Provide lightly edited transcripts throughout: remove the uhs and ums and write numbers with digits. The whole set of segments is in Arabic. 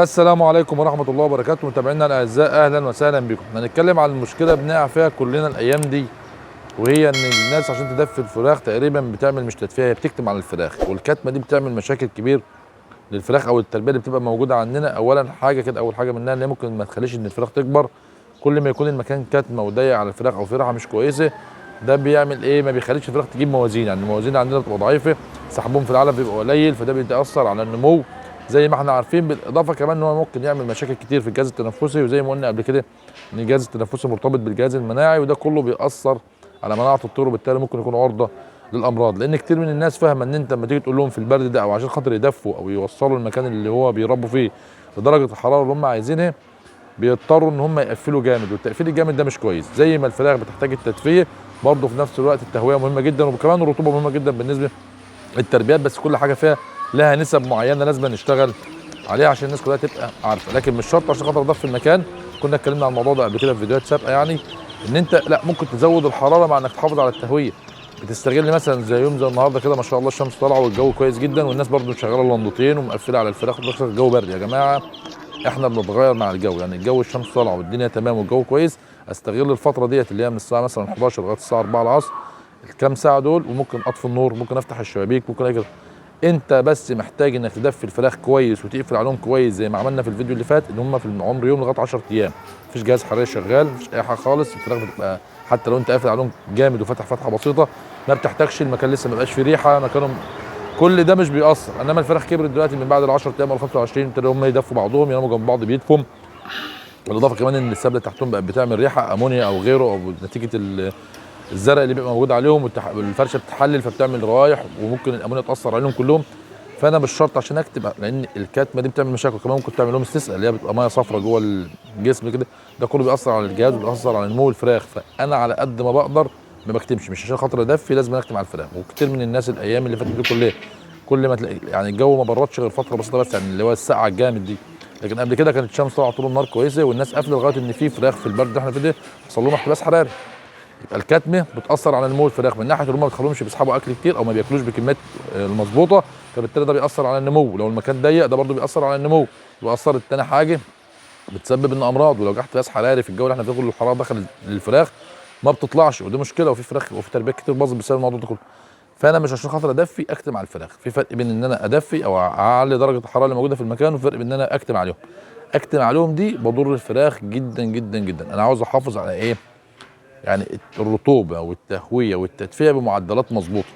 السلام عليكم ورحمة الله وبركاته، متابعينا الأعزاء أهلا وسهلا بكم. هنتكلم عن المشكلة بنقع فيها كلنا الأيام دي، وهي إن الناس عشان تدفي الفراخ تقريبا بتعمل مش تدفئة، هي بتكتم على الفراخ، والكتمة دي بتعمل مشاكل كبير للفراخ أو التربية اللي بتبقى موجودة عندنا. أولا حاجة كده، أول حاجة منها إن هي ممكن ما تخليش إن الفراخ تكبر. كل ما يكون المكان كتمة وضيق على الفراخ أو في راحة مش كويسة، ده بيعمل إيه؟ ما بيخليش الفراخ تجيب موازين، يعني الموازين عندنا بتبقى ضعيفة، سحبهم في العلف بيبقى قليل، فده بيتأثر على النمو زي ما احنا عارفين. بالاضافه كمان ان هو ممكن يعمل مشاكل كتير في الجهاز التنفسي، وزي ما قلنا قبل كده ان الجهاز التنفسي مرتبط بالجهاز المناعي، وده كله بيأثر على مناعه الطيور، وبالتالي ممكن يكون عرضه للامراض. لان كتير من الناس فاهمه ان انت لما تيجي تقول لهم في البرد ده او عشان خاطر يدفوا او يوصلوا المكان اللي هو بيربوا فيه لدرجه الحراره اللي هم عايزينها، بيضطروا ان هم يقفلوا جامد، والتقفيل الجامد ده مش كويس. زي ما الفراخ بتحتاج التدفئه، برضه في نفس الوقت التهويه مهمه جدا، وكمان الرطوبه مهمه جدا بالنسبه للتربيات. بس كل حاجه فيها لها نسب معينه لازم نشتغل عليها عشان الناس كلها تبقى عارفه، لكن مش شرط عشان خاطر اضاف في المكان. كنا اتكلمنا عن الموضوع ده قبل كده في فيديوهات سابقه، يعني ان انت لا ممكن تزود الحراره مع انك تحافظ على التهويه. بتستغل مثلا زي يوم زي النهارده كده، ما شاء الله الشمس طالعه والجو كويس جدا، والناس برضو شغاله اللندتين ومقفله على الفراخ، وبتخسر الجو برد. يا جماعه احنا بنتغير مع الجو، يعني الجو الشمس طالعه والدنيا تمام والجو كويس، استغل الفتره ديت اللي هي من الساعه مثلا 11 لغايه الساعه 4 العصر، الكام ساعه دول، وممكن اطفي النور، ممكن افتح الشبابيك، ممكن اجي. انت بس محتاج انك تدفي الفراخ كويس وتقفل عليهم كويس زي ما عملنا في الفيديو اللي فات، ان هم في العمر يوم لغايه 10 ايام مفيش جهاز حراري شغال، مفيش اي حاجه خالص. الفراخ بتبقى حتى لو انت قافل عليهم جامد وفتح فتحه بسيطه ما بتحتاجش، المكان لسه ما بقاش فيه ريحه مكانهم، كل ده مش بيأثر. انما الفراخ كبرت دلوقتي من بعد ال 10 ايام او 25 ابتدوا هم يدفوا بعضهم، يناموا جنب بعض بيدفوا. بالاضافه كمان ان السبله تحتهم بقت بتعمل ريحه امونيا او غيره، او نتيجه الزرق اللي بيبقى موجود عليهم، والفرشه بتحلل فبتعمل روايح، وممكن الامونيا تاثر عليهم كلهم. فانا مش شرط عشان اكتب، لان الكتمه دي بتعمل مشاكل كمان، ممكن تعمل لهم استسقاء اللي هي بتبقى ميه صفراء جوه الجسم كده، ده كله بيأثر على الجهاز وبيأثر على نمو الفراخ. فانا على قد ما بقدر ما بكتمش، مش عشان خاطر ادفي لازم اكتم على الفراخ. وكتير من الناس الايام اللي فاتت دي كلها، كل ما تلاقي يعني الجو ما بردش غير فتره بسيطه بس، يعني اللي هو السقعه الجامد دي، لكن قبل كده كانت الشمس طالعه طول النهار كويسه والناس قافله، لغايه ان في فراخ في البرد اللي احنا فيه ده حصل لهم احتباس حراري. يبقى الكتمه بتاثر على نمو الفراخ من ناحيه ان هم ما بتخليهمش بيسحبوا اكل كتير او ما بياكلوش بكميات المظبوطه، فبالتالي ده بيأثر على النمو. لو المكان ضيق ده برضه بيأثر على النمو. واثرت تاني حاجه بتسبب ان امراض، ولو جه احتباس حراري في الجو اللي احنا فيه كله الحراره دخلت للفراخ ما بتطلعش، ودي مشكله. وفي فراخ وفي تربيات كتير باظت بسبب الموضوع ده كله. فانا مش عشان خاطر ادفي اكتم على الفراخ، في فرق بين ان انا ادفي او اعلي درجه الحراره اللي موجوده في المكان، وفي فرق بين ان انا اكتم عليهم. اكتم عليهم دي بضر الفراخ جدا جدا جدا. انا عاوز احافظ على ايه؟ يعني الرطوبه والتهويه والتدفئه بمعدلات مظبوطه،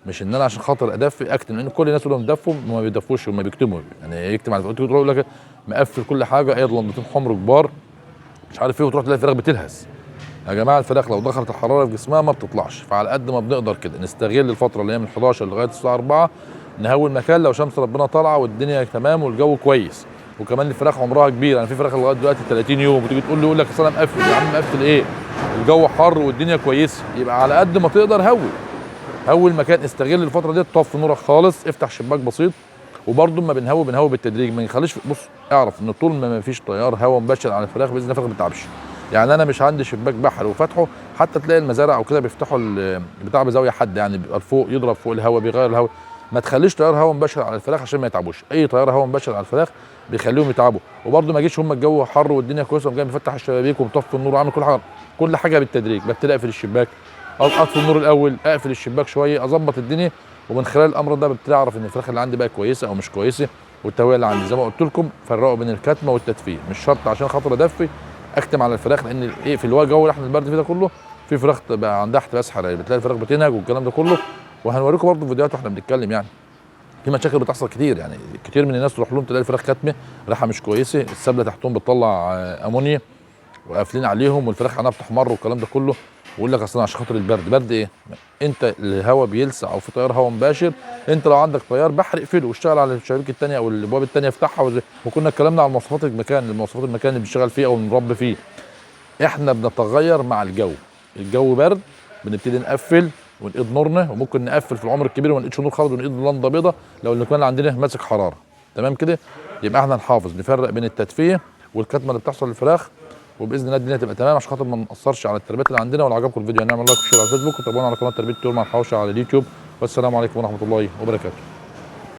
مش ان انا عشان خاطر ادفي اكتم، لان كل الناس اللي بيدفوا ما بيدفوش، هم بيكتموا. يعني يكتم على الفراخ يقول لك مقفل كل حاجه، ايه لمبتين حمر كبار مش عارف ايه، وتروح تلاقي الفراخ بتلهث. يا جماعه الفراخ لو دخلت الحراره في جسمها ما بتطلعش. فعلى قد ما بنقدر كده نستغل الفتره اللي هي من 11 لغايه الساعه 4، نهوي المكان لو شمس ربنا طالعه والدنيا تمام والجو كويس. وكمان الفراخ عمرها كبير، يعني في فراخ لغايه دلوقتي 30 يوم، وتيجي تقول لي يقول لك اصل انا مقفل. يا عم مقفل ايه؟ الجو حر والدنيا كويسه. يبقى على قد ما تقدر هوي المكان، استغل الفتره دي، طفي نورك خالص، افتح شباك بسيط. وبرضه ما بنهوي بالتدريج، ما نخليش. بص اعرف ان طول ما فيش تيار هواء مباشر على الفراخ باذن الله الفراخ ما بتتعبش. يعني انا مش عندي شباك بحر وفتحه، حتى تلاقي المزارع او كده بيفتحوا البتاع بزاويه حد، يعني بيبقى فوق يضرب فوق الهواء بيغير الهواء. ما تخليش تيار هواء مباشر على الفراخ عشان ما يتعبوش. اي تيار هواء مباشر على الفراخ بيخليهم يتعبوا. وبرضه ما اجيش هم الجو حر والدنيا كويسه وجاي مفتح الشبابيك ومطفي النور وعامل كل حاجه بالتدريج. ببتدي اقفل الشباك، اطفي النور الاول، اقفل الشباك شويه، اظبط الدنيا. ومن خلال الامر ده ببتدي اعرف ان الفراخ اللي عندي بقى كويسه او مش كويسه. والتهويه اللي عندي زي ما قلت لكم، فرقوا بين الكتمه والتدفئه. مش شرط عشان خاطر ادفي اكتم على الفراخ، لان ايه في الجو اللي احنا البرد فيه ده كله في فراخ بقى عندها احتباس حراري، بتلاقي الفراخ بتنهج والكلام ده كله. وهنوريكم برضه فيديوهات واحنا بنتكلم، يعني في مشاكل بتحصل كتير. يعني كتير من الناس تروح لهم تلاقي الفراخ كتمه، ريحه مش كويسه، السبله تحتهم بتطلع امونيا وقافلين عليهم، والفراخ عينها بتحمر والكلام ده كله، ويقول لك اصل عشان خاطر البرد. برد ايه؟ انت الهواء بيلسع او في تيار هواء مباشر، انت لو عندك تيار بحر اقفله واشتغل على الشبابيك الثانيه او الابواب الثانيه افتحها. وكنا اتكلمنا على مواصفات المكان اللي بيشتغل فيه او بنربي فيه. احنا بنتغير مع الجو برد بنبتدي نقفل ونقيد نورنا، وممكن نقفل في العمر الكبير وما نقيدش نور خالص ونقيد لنده بيضه لو المكان عندنا ماسك حراره. تمام كده؟ يبقى احنا نحافظ نفرق بين التدفئه والكتمه اللي بتحصل للفراخ، وباذن الله الدنيا تبقى تمام عشان خاطر ما ناثرش على التربيات اللي عندنا. ولو عجبكم الفيديو نعمل لايك وشير على الفيسبوك، وتابعونا على قناه تربيه طيور مع الحوشه على اليوتيوب. والسلام عليكم ورحمه الله وبركاته.